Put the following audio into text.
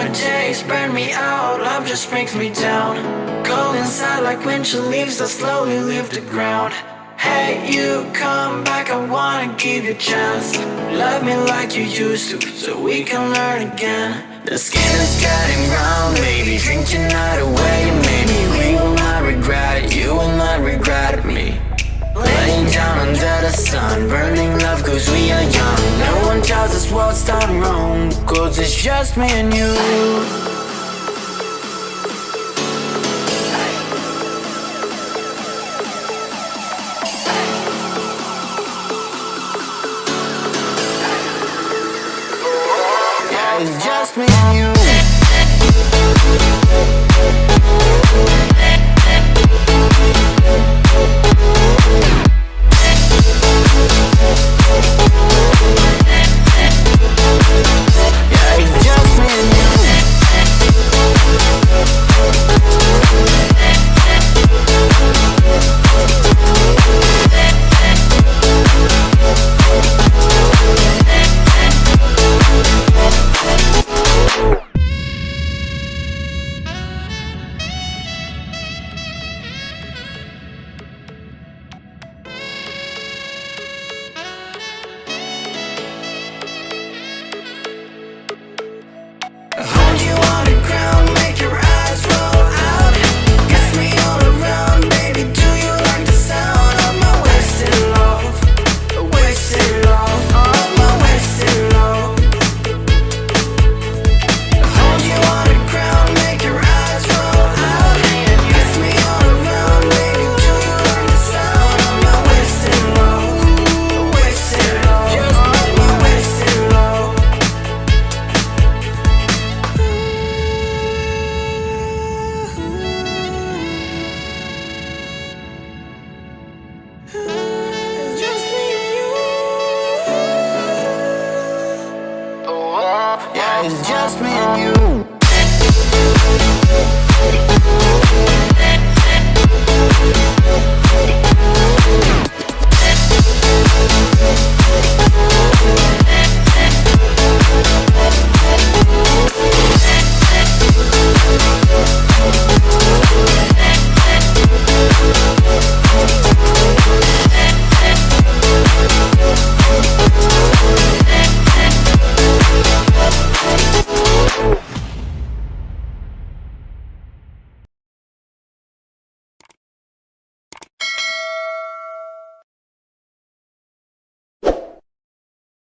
summer days burn me out, love just brings me down. Cold inside like winter leaves that slowly leave the ground. Hey, you come back, I wanna give you a chance. Love me like you used to, so we can learn again. The skin is getting round, baby, drink your night away. Maybe we will not regret it, you will not regret me. Laying down under the sun, burning love cause we are young. No one tells us what's done wrong, cause it's just me and you. It's just me and you. Yeah, it's just me and you. Hold you on the ground, make your eyes roll out. Kiss me all around, baby, do you like the sound of my wasted love? Wasted love, of my wasted love. Hold you on the ground, make your eyes roll out. Kiss me all around, baby, do you like the sound of my wasted love? Wasted love, just my wasted love. It's just me and you. Yeah, it's just me and you.